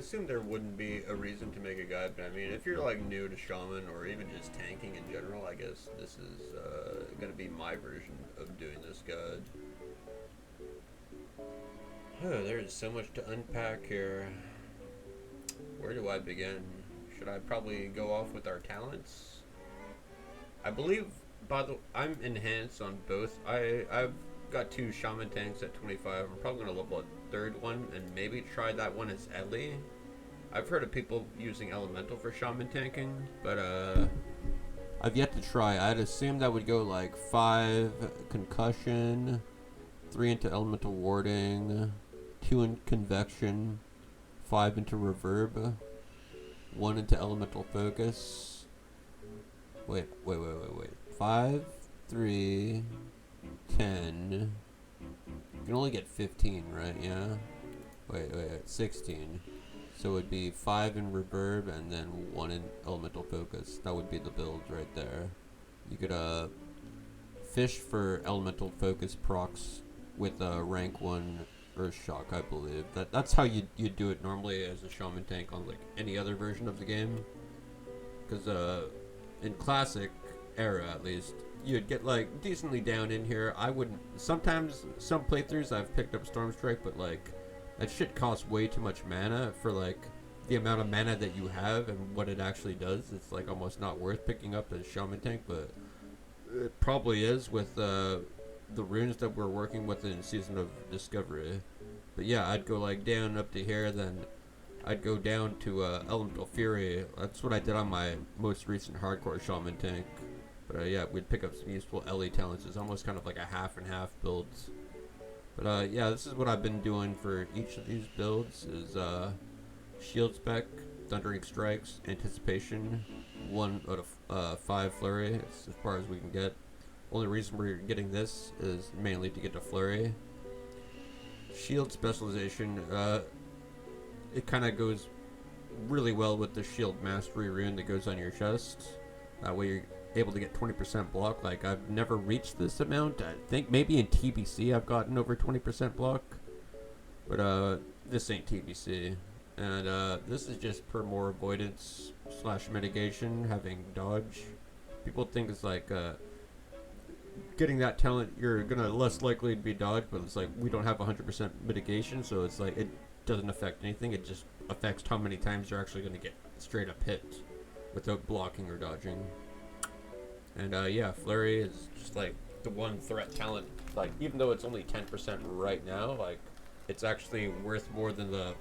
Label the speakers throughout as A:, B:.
A: assume there wouldn't be a reason to make a guide, but I mean, if you're like new to Shaman or even just tanking in general, I guess this is gonna be my version of doing this guide. Oh, there's so much to unpack here. Where do I begin? Should I probably go off with our talents? I believe I'm enhanced on both. I've got two shaman tanks at 25. I'm probably gonna level a third one and maybe try that one as Ellie. I've heard of people using elemental for shaman tanking, but I've yet to try. I'd assume that would go like 5 concussion, 3 into elemental warding, 2 in convection, 5 into reverb, 1 into elemental focus. Wait. 5, 3, 10. You can only get 15, right? Yeah? Wait, 16. So it would be 5 in reverb and then 1 in elemental focus. That would be the build right there. You could fish for elemental focus procs with a rank 1 Earth Shock, I believe. That's how you do it normally as a shaman tank on like any other version of the game. Because in classic era at least, you'd get like decently down in here. I wouldn't. Sometimes some playthroughs I've picked up Storm Strike, but like that shit costs way too much mana for like the amount of mana that you have and what it actually does. It's like almost not worth picking up as shaman tank, but it probably is with the runes that we're working with in Season of Discovery. But yeah, I'd go like down up to here, then I'd go down to Elemental Fury. That's what I did on my most recent hardcore shaman tank. But yeah, we'd pick up some useful Ellie talents. It's almost kind of like a half and half builds. But yeah, this is what I've been doing for each of these builds is Shield Spec, Thundering Strikes, Anticipation, 1 out of 5 Flurry. It's as far as we can get. Only reason we're getting this is mainly to get to Flurry. Shield Specialization, it kind of goes really well with the Shield Mastery rune that goes on your chest. That way you're able to get 20% block. Like, I've never reached this amount. I think maybe in TBC I've gotten over 20% block. But this ain't TBC. And this is just per more avoidance / mitigation, having dodge. People think it's like getting that talent, you're gonna less likely to be dodged, but it's like we don't have 100% mitigation, so it's like it doesn't affect anything. It just affects how many times you're actually gonna get straight up hit without blocking or dodging. And yeah, Flurry is just like the one threat talent. Like, even though it's only 10% right now, like it's actually worth more than the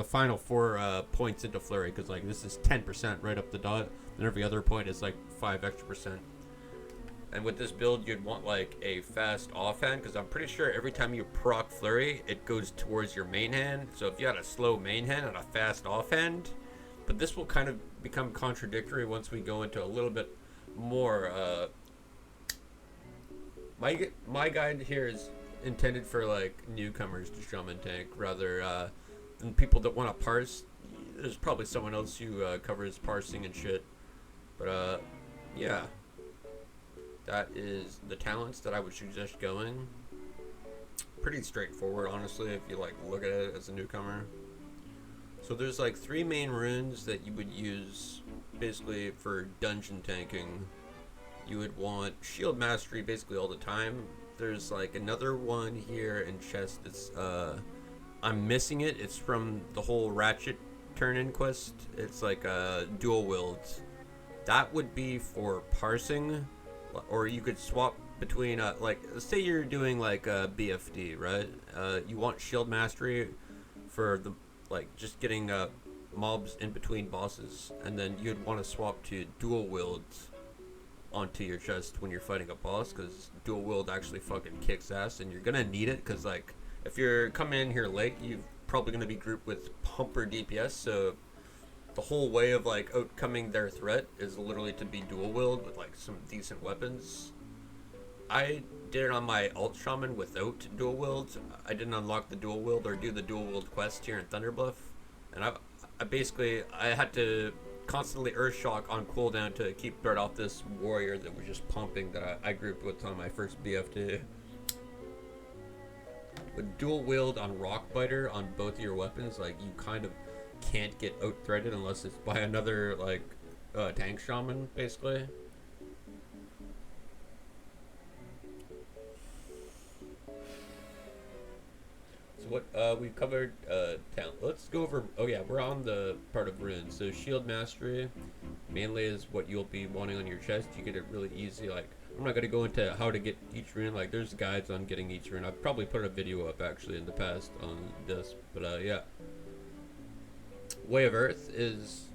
A: final 4 points into Flurry, because like this is 10% right up the dot, and every other point is like 5 extra percent. And with this build, you'd want like a fast offhand, because I'm pretty sure every time you proc Flurry, it goes towards your main hand. So if you had a slow main hand and a fast offhand, but this will kind of become contradictory once we go into a little bit more. My guide here is intended for like newcomers to Shaman tank rather than people that want to parse. There's probably someone else who covers parsing and shit. But yeah. That is the talents that I would suggest going. Pretty straightforward, honestly, if you like look at it as a newcomer. So there's like 3 main runes that you would use basically for dungeon tanking. You would want Shield Mastery basically all the time. There's like another one here in chest that's I'm missing it. It's from the whole Ratchet turn-in quest. It's like dual wields. That would be for parsing. Or you could swap between, like, say you're doing, like, BFD, right? You want Shield Mastery for, the like, just getting mobs in between bosses. And then you'd want to swap to Dual Wields onto your chest when you're fighting a boss, because Dual Wield actually fucking kicks ass, and you're gonna need it, because, like, if you're coming in here late, you're probably gonna be grouped with Pumper DPS, so the whole way of like outcoming their threat is literally to be dual wield with like some decent weapons. I did it on my alt shaman without dual wield. I didn't unlock the dual wield or do the dual wield quest here in Thunderbluff, and I had to constantly earth shock on cooldown to keep threat off this warrior that was just pumping that I grouped with on my first BFD. With dual wield on Rockbiter on both of your weapons, like you kind of can't get out-threaded unless it's by another like tank shaman, basically. So what we've covered talent. Let's go over. Oh yeah, we're on the part of runes. So shield mastery mainly is what you'll be wanting on your chest. You get it really easy. Like I'm not gonna go into how to get each rune. Like there's guides on getting each rune. I've probably put a video up actually in the past on this. But yeah, Way of Earth is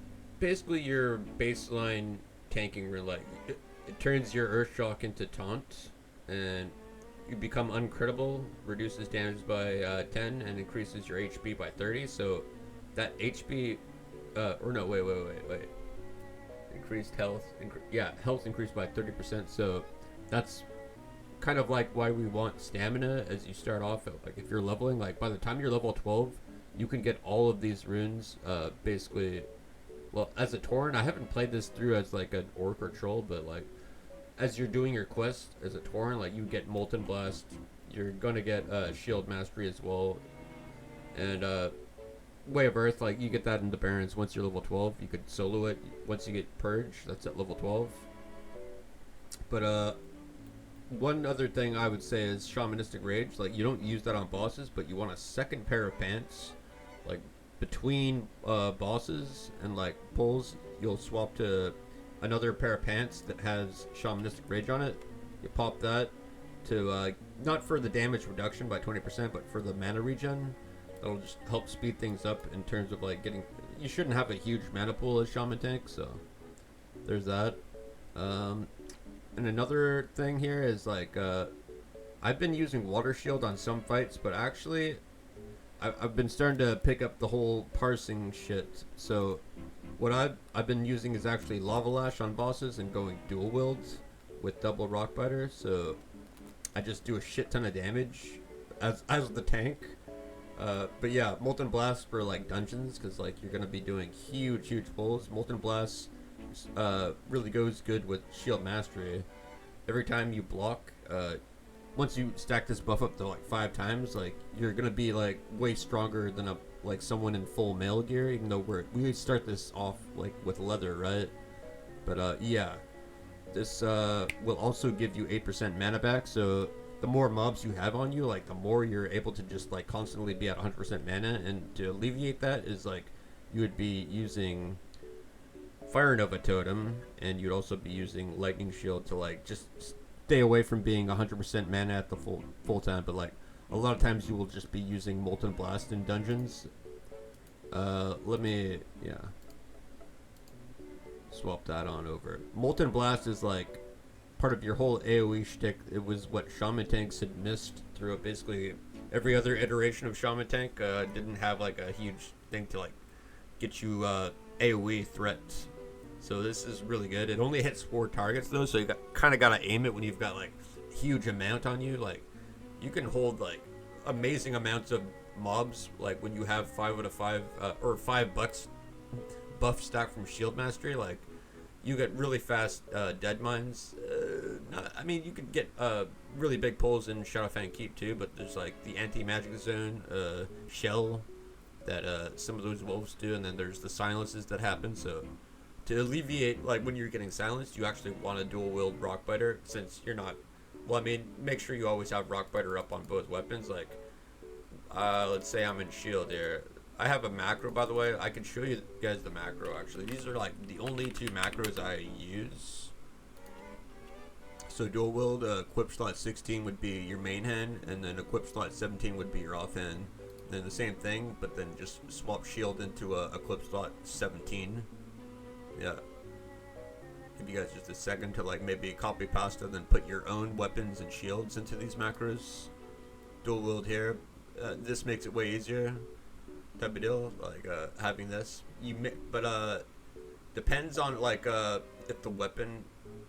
A: basically your baseline tanking rune. Like it turns your Earth Shock into taunt, and you become uncrittable, reduces damage by 10, and increases your HP by 30. So that HP, or no, wait. Increased health, yeah, health increased by 30%. So that's kind of like why we want stamina as you start off. Like if you're leveling, like by the time you're level 12, you can get all of these runes, basically. Well, as a Tauren, I haven't played this through as like an orc or troll, but like as you're doing your quest as a Tauren, like you get Molten Blast, you're gonna get Shield Mastery as well, and Way of Earth, like you get that in the Barrens once you're level 12. You could solo it once you get Purge, that's at level 12. But one other thing I would say is Shamanistic Rage. Like you don't use that on bosses, but you want a second pair of pants, like between bosses and like pulls. You'll swap to another pair of pants that has Shamanistic Rage on it. You pop that to not for the damage reduction by 20%, but for the mana regen. That'll just help speed things up in terms of like getting. You shouldn't have a huge mana pool as Shaman tank, so there's that. And another thing here is like I've been using Water Shield on some fights, but actually I've been starting to pick up the whole parsing shit. So what I've been using is actually Lava Lash on bosses and going dual wields with double Rockbiter. So I just do a shit ton of damage as the tank. But yeah, Molten Blast for like dungeons, because like you're gonna be doing huge pulls. Molten Blast really goes good with Shield Mastery. Every time you block, once you stack this buff up to like 5 times, like you're gonna be like way stronger than a like someone in full mail gear. Even though we start this off like with leather, right? But yeah, this will also give you 8% mana back. So the more mobs you have on you, like the more you're able to just like constantly be at 100% mana. And to alleviate that is like you would be using Fire Nova Totem, and you'd also be using Lightning Shield to like just stay away from being 100% mana at the full time. But like a lot of times you will just be using Molten Blast in dungeons. Let me swap that on over. Molten Blast is like part of your whole AoE shtick. It was what Shaman tanks had missed through it. Basically every other iteration of Shaman tank didn't have like a huge thing to like get you AoE threats. So this is really good. It only hits 4 targets though, so you kind of gotta aim it when you've got like huge amount on you. Like you can hold like amazing amounts of mobs. Like when you have 5 out of 5 or 5 buff stack from Shield Mastery, like you get really fast dead mines. I mean, you can get really big pulls in Shadowfang Keep too, but there's like the anti-magic zone shell that some of those wolves do, and then there's the silences that happen. So to alleviate like when you're getting silenced, you actually want a dual wield Rockbiter, since you're not. Well, I mean, make sure you always have Rockbiter up on both weapons. Like, let's say I'm in shield here. I have a macro, by the way. I can show you guys the macro, actually. These are, like, the only 2 macros I use. So, dual wield, equip slot 16 would be your main hand, and then equip slot 17 would be your offhand. Then the same thing, but then just swap shield into equip slot 17. Yeah. Give you guys just a second to, like, maybe copy pasta, then put your own weapons and shields into these macros. Dual wield here. This makes it way easier. Type of deal, like having this. But depends on like if the weapon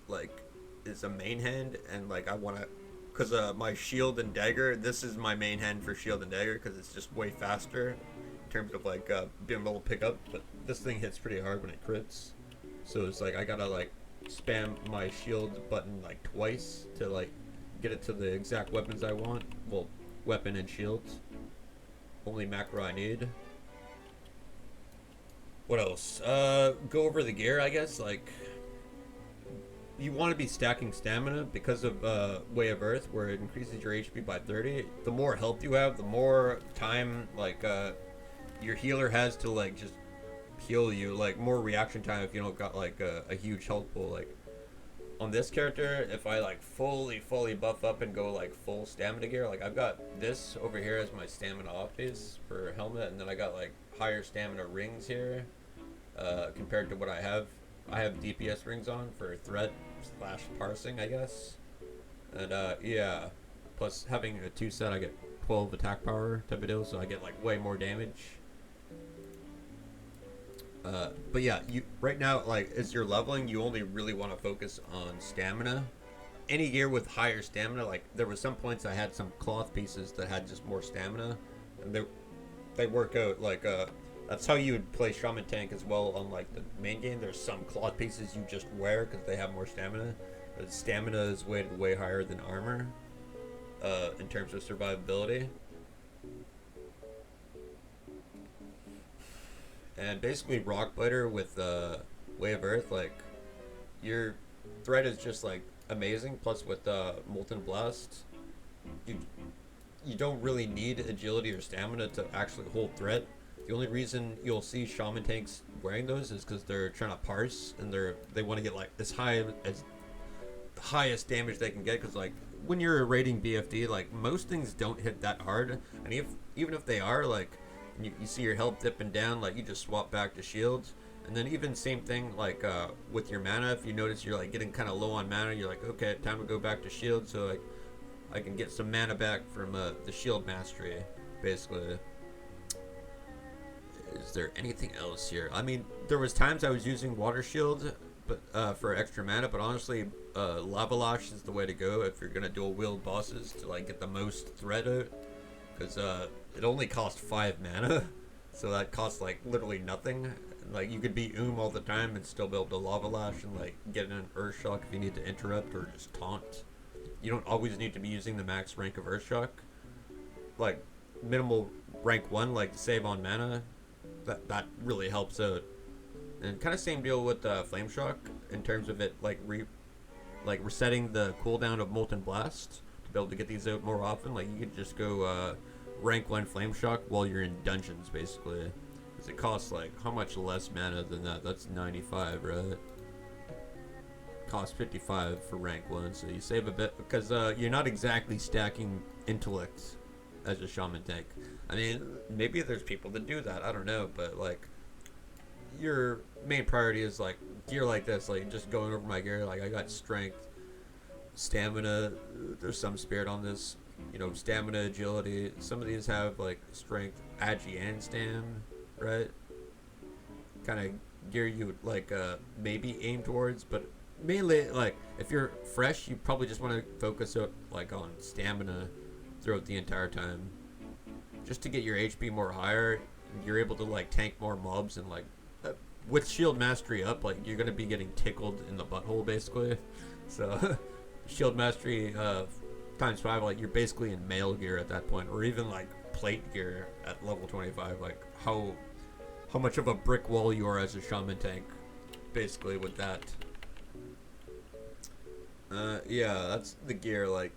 A: like is a main hand, and like I want to, because my shield and dagger, this is my main hand for shield and dagger because it's just way faster in terms of like being able to pick up. But this thing hits pretty hard when it crits, so it's like I gotta like spam my shield button like twice to like get it to the exact weapons I want. Well, weapon and shields. Only macro I need. What else? Go over the gear, I guess. Like, you want to be stacking stamina because of Way of Earth, where it increases your HP by 30. The more health you have, the more time like your healer has to like just heal you. Like more reaction time if you don't got like a huge health pool. Like on this character, if I like fully buff up and go like full stamina gear, like I've got this over here as my stamina off base for helmet, and then I got like higher stamina rings here compared to what I have. I have DPS rings on for threat slash parsing, I guess. And yeah, plus having a 2 set, I get 12 attack power type of deal, so I get like way more damage. But yeah, you right now, like as you're leveling, you only really want to focus on stamina. Any gear with higher stamina, like there was some points I had some cloth pieces that had just more stamina, and they work out like that's how you would play Shaman tank as well on like the main game. There's some cloth pieces you just wear because they have more stamina. But stamina is weighted way higher than armor in terms of survivability. And basically, Rockbiter with Way of Earth, like your threat is just like amazing. Plus, with Molten Blast, you you don't really need agility or stamina to actually hold threat. The only reason you'll see shaman tanks wearing those is because they're trying to parse and they want to get like as high as the highest damage they can get. Because like when you're raiding BFD, like most things don't hit that hard, and even if they are, like you see your health dipping down, like you just swap back to shields. And then even same thing like with your mana, if you notice you're like getting kind of low on mana, you're like, okay, time to go back to shield, so like I can get some mana back from the shield mastery, basically. Is there anything else here? I mean, there was times I was using water shield, but for extra mana. But honestly, lava lash is the way to go if you're gonna dual wield bosses to like get the most threat out, because it only costs 5 mana, so that costs like literally nothing. Like you could be all the time and still be able to lava lash and like get an earth shock if you need to interrupt or just taunt. You don't always need to be using the max rank of earth shock. Like minimal rank 1, like to save on mana, that really helps out. And kind of same deal with flame shock in terms of it like resetting the cooldown of molten blast to be able to get these out more often. Like you could just go rank 1 flame shock while you're in dungeons, basically. Because it costs like how much less mana than that? That's 95, right? Cost 55 for rank 1, so you save a bit because you're not exactly stacking intellect as a shaman tank. I mean, maybe there's people that do that, I don't know, but like your main priority is like gear like this, like just going over my gear. Like I got strength, stamina, there's some spirit on this, stamina, agility. Some of these have like strength, agi, and stam, right? Kind of gear you would like maybe aim towards, but mainly like if you're fresh, you probably just want to focus like on stamina throughout the entire time, just to get your HP more higher. You're able to like tank more mobs, and like with shield mastery up, like you're gonna be getting tickled in the butthole, basically. So shield mastery times 5, like you're basically in mail gear at that point, or even like plate gear at level 25. Like how much of a brick wall you are as a shaman tank, basically, with that. Yeah, that's the gear. Like,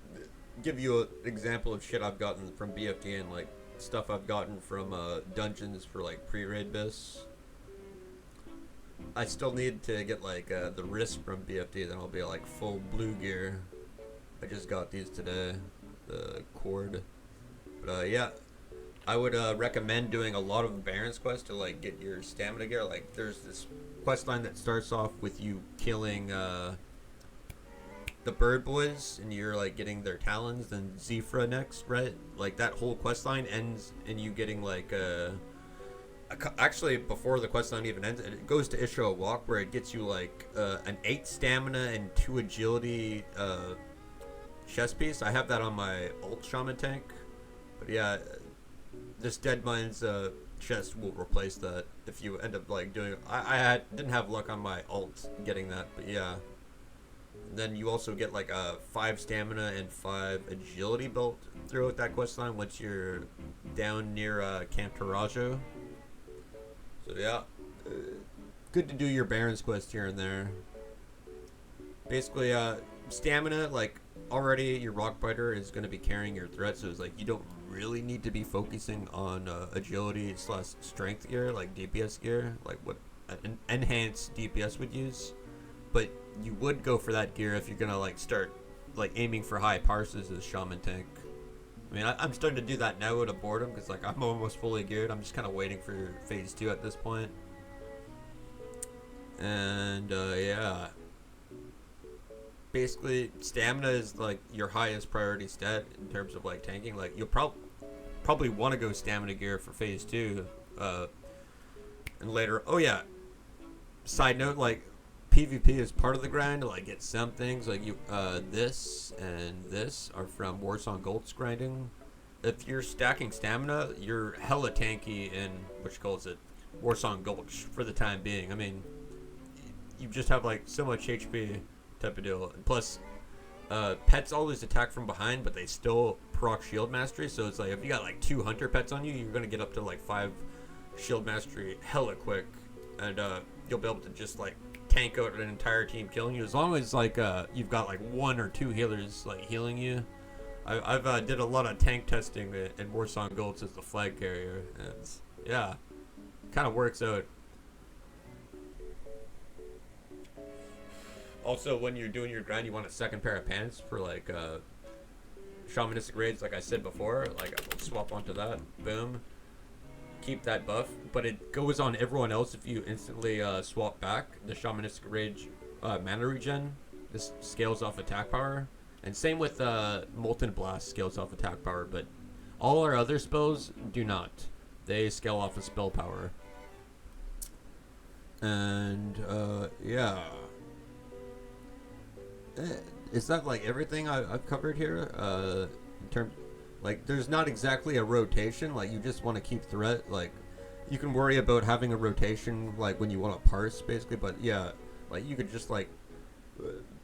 A: give you an example of shit I've gotten from BFD and like stuff I've gotten from dungeons for like pre-raid bis. I still need to get like the wrist from BFD, then I'll be like full blue gear. I just got these today, the cord. But yeah, I would recommend doing a lot of Baron's quest to like get your stamina gear. Like there's this quest line that starts off with you killing the bird boys and you're like getting their talons, then Zephyra next, right? Like that whole quest line ends in you getting like actually before the quest line even ends, it goes to issue a walk where it gets you like an 8 stamina and 2 agility chest piece. I have that on my alt shaman tank, but yeah, this Dead Mind's chest will replace that if you end up like doing. Didn't have luck on my alt getting that, but yeah. Then you also get like a 5 stamina and 5 agility belt throughout that quest line once you're down near Camp Tarajo. So yeah, good to do your Baron's quest here and there. Basically, stamina, like, already your rock biter is going to be carrying your threat, so it's like you don't really need to be focusing on agility slash strength gear, like DPS gear, like what an enhanced DPS would use. But you would go for that gear if you're going to, like, start, like, aiming for high parses as Shaman tank. I mean, I'm starting to do that now out of boredom, because, like, I'm almost fully geared. I'm just kind of waiting for phase 2 at this point. And, yeah. Basically, stamina is, like, your highest priority stat in terms of, like, tanking. Like, you'll probably want to go stamina gear for phase 2. And later, oh yeah, side note, like, PvP is part of the grind. Like, get some things, like, this and this are from Warsong Gold's grinding. If you're stacking stamina, you're hella tanky in, Warsong Gulch for the time being. I mean, you just have, like, so much HP type of deal. And plus, pets always attack from behind, but they still proc shield mastery. So it's like, if you got, like, 2 hunter pets on you, you're going to get up to, like, 5 shield mastery hella quick. And you'll be able to just, like, tank out an entire team killing you, as long as, like, you've got, like, 1 or 2 healers, like, healing you. I've did a lot of tank testing in Warsong Gold as the flag carrier, and yeah, kind of works out. Also, when you're doing your grind, you want a second pair of pants for, like, shamanistic raids, like I said before. Like, I'll swap onto that, boom, keep that buff, but it goes on everyone else if you instantly swap back. The shamanistic rage mana regen, this scales off attack power, and same with molten blast scales off attack power, but all our other spells do not. They scale off of spell power. And yeah, is that, like, everything I've covered here? In terms, like, there's not exactly a rotation. Like, you just want to keep threat. Like, you can worry about having a rotation, like, when you want to parse, basically. But yeah, like, you could just, like,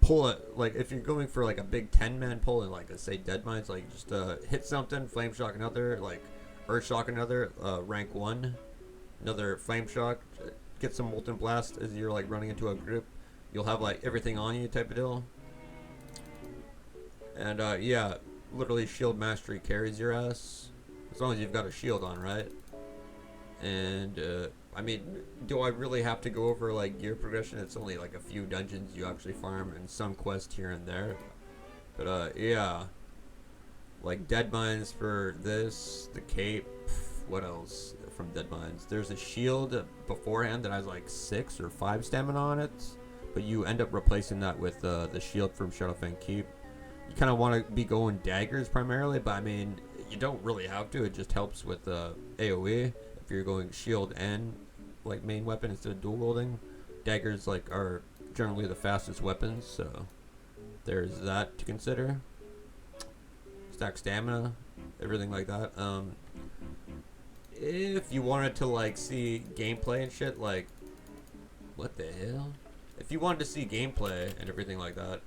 A: pull it. Like, if you're going for, like, a big 10-man pull and, like, say dead mines, like, just hit something, flame shock another, like, earth shock another, rank 1, another flame shock, get some molten blast as you're, like, running into a group. You'll have, like, everything on you type of deal. And yeah, literally shield mastery carries your ass, as long as you've got a shield on, right? And I mean, do I really have to go over, like, gear progression? It's only, like, a few dungeons you actually farm and some quests here and there. But yeah, like, dead mines for this, the cape, what else from dead mines? There's a shield beforehand that has, like, 6 or 5 stamina on it, but you end up replacing that with the shield from Shadowfang Keep. You kind of want to be going daggers primarily, but I mean, you don't really have to. It just helps with AoE if you're going shield and, like, main weapon instead of dual wielding. Daggers, like, are generally the fastest weapons, so there's that to consider. Stack stamina, everything like that. If you wanted to, like, see gameplay and shit, like, what the hell? If you wanted to see gameplay and everything like that,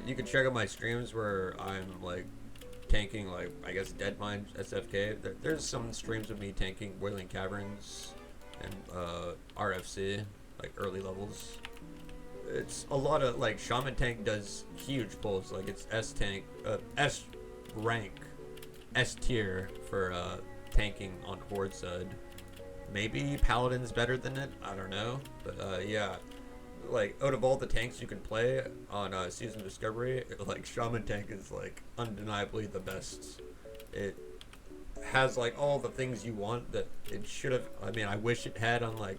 A: you can check out my streams where I'm, like, tanking, like, I guess, Deadmine SFK. There's some streams of me tanking Wailing Caverns and RFC, like, early levels. It's a lot of, like, Shaman tank does huge pulls. Like, it's S tank, S rank, S tier for tanking on Horde side. Maybe Paladin's better than it, I don't know. But yeah, like, out of all the tanks you can play on Season Discovery, like, Shaman tank is, like, undeniably the best. It has, like, all the things you want that it should have. I mean, I wish it had on, like,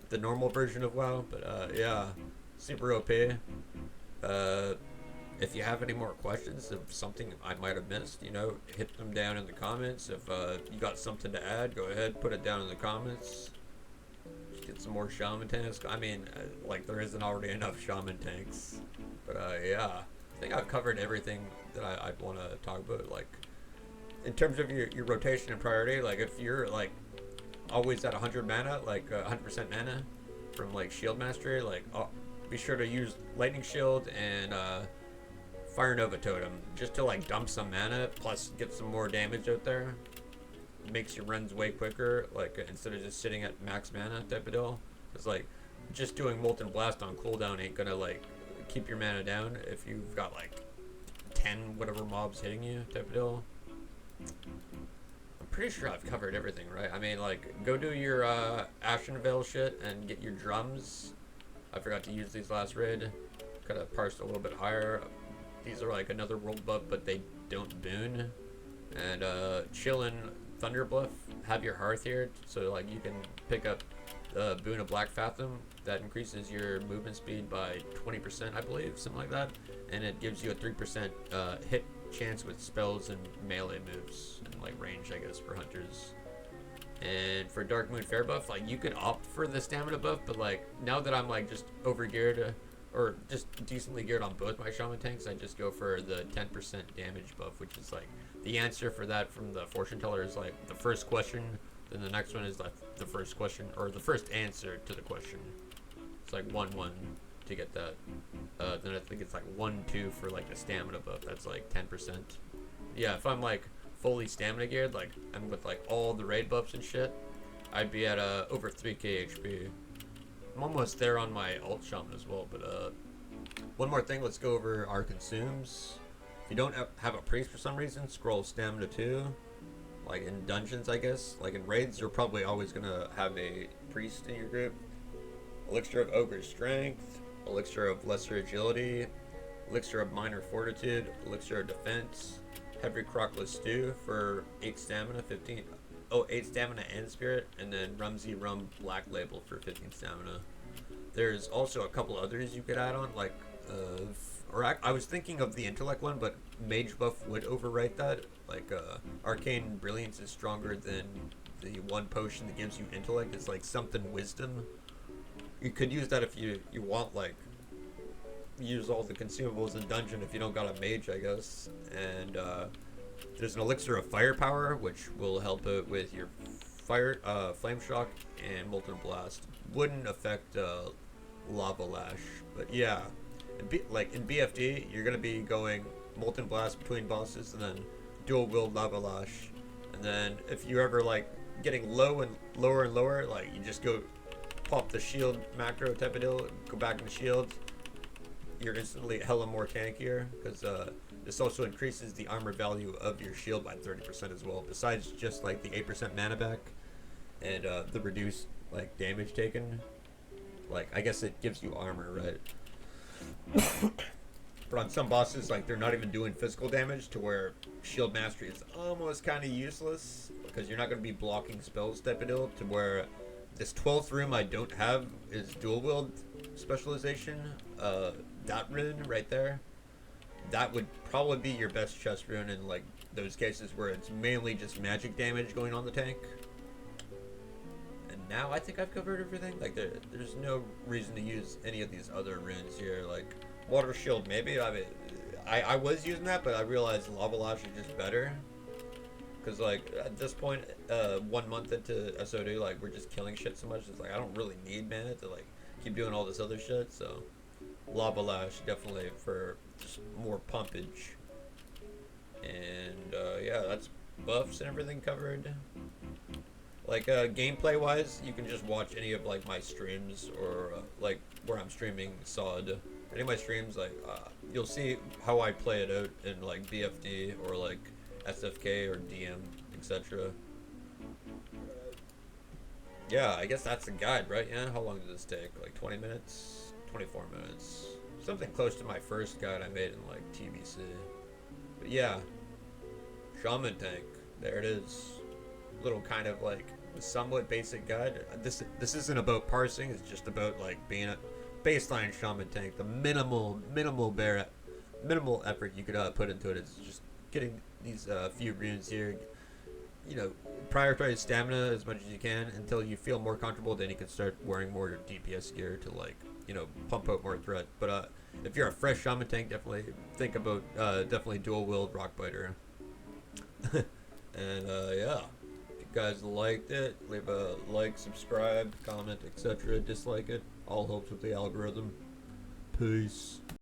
A: the normal version of WoW, but yeah, super OP. If you have any more questions of something I might have missed, you know, hit them down in the comments. If you got something to add, go ahead, put it down in the comments. Get some more Shaman tanks. I mean, like, there isn't already enough Shaman tanks. But yeah, I think I've covered everything that I'd want to talk about. Like, in terms of your rotation and priority, like, if you're, like, always at 100 mana, like 100% mana from, like, shield mastery, like, be sure to use lightning shield and Fire Nova Totem, just to, like, dump some mana, plus get some more damage out there. Makes your runs way quicker, like, instead of just sitting at max mana type of deal. It's like just doing Molten Blast on cooldown ain't gonna like keep your mana down if you've got like 10 whatever mobs hitting you type of deal. I'm pretty sure I've covered everything, right? I mean, like, go do your Ashen Veil shit and get your drums. I forgot to use these last raid. Could have parsed a little bit higher. These are like another world buff, but they don't boon. And chillin' Thunder Bluff. Have your Hearth here, so like you can pick up the boon of Black Fathom. That increases your movement speed by 20%, I believe, something like that. And it gives you a 3% hit chance with spells and melee moves, and like range, I guess, for hunters. And for Dark Moon Fair buff, like you could opt for the stamina buff, but like now that I'm like just over geared or just decently geared on both my shaman tanks, I just go for the 10% damage buff, which is like the answer for that from the fortune teller is like the first question, then the next one is like the first question or the first answer to the question. It's like 1-1 to get that. Then I think it's like 1-2 for like the stamina buff. That's like 10%. Yeah, if I'm like fully stamina geared, like I'm with like all the raid buffs and shit, I'd be at over 3k HP. I'm almost there on my alt shaman as well. But one more thing, let's go over our consumes. If you don't have a priest for some reason, scroll stamina 2. Like in dungeons, I guess. Like in raids, you're probably always gonna have a priest in your group. Elixir of Ogre Strength, Elixir of Lesser Agility, Elixir of Minor Fortitude, Elixir of Defense, Heavy Crockless Stew for 8 stamina, 8 stamina and spirit, and then Rumsey Rum Black Label for 15 stamina. There's also a couple others you could add on, like, I was thinking of the intellect one, but Mage buff would overwrite that. Like, Arcane Brilliance is stronger than the one potion that gives you intellect. It's like something wisdom. You could use that if you want, like, use all the consumables in dungeon if you don't got a mage, I guess. And there's an elixir of firepower, which will help it with your flame shock and molten blast. Wouldn't affect lava lash, but yeah, like in BFD, you're gonna be going molten blast between bosses and then dual wield lava lash. And then if you're ever like getting low and lower, like you just go pop the shield macro type of deal, go back in the shield, you're instantly hella more tankier, because this also increases the armor value of your shield by 30% as well, besides just like the 8% mana back and the reduced like damage taken. Like, I guess it gives you armor, right? But on some bosses, like, they're not even doing physical damage, to where shield mastery is almost kind of useless, because you're not going to be blocking spells type of deal, to where this 12th room I don't have is dual wield specialization. That rune right there, that would probably be your best chest rune in like those cases where it's mainly just magic damage going on the tank. And now I think I've covered everything. Like there's no reason to use any of these other runes here. Like water shield, maybe. I mean, I was using that, but I realized lava lash is just better. Cause like at this point, 1 month into SOD, like we're just killing shit so much. It's like I don't really need mana to like keep doing all this other shit. So lava lash definitely for just more pumpage. And yeah, that's buffs and everything covered. Like gameplay wise, you can just watch any of like my streams, or like where I'm streaming SOD. Any of my streams, like you'll see how I play it out in like BFD or like SFK or DM, etc. Yeah, I guess that's the guide, right? Yeah, how long did this take? Like 20 minutes? 24 minutes. Something close to my first guide I made in like TBC. But yeah, Shaman tank, there it is. Little kind of like somewhat basic guide. This isn't about parsing, it's just about like being a baseline Shaman tank. The minimal effort you could put into it is just getting these few runes here. You know, prioritize stamina as much as you can until you feel more comfortable. Then you can start wearing more DPS gear to like, you know, pump out more threat. But if you're a fresh Shaman tank, definitely think about definitely dual wield Rockbiter. And yeah, if you guys liked it, leave a like, subscribe, comment, etc. Dislike it. All helps with the algorithm. Peace.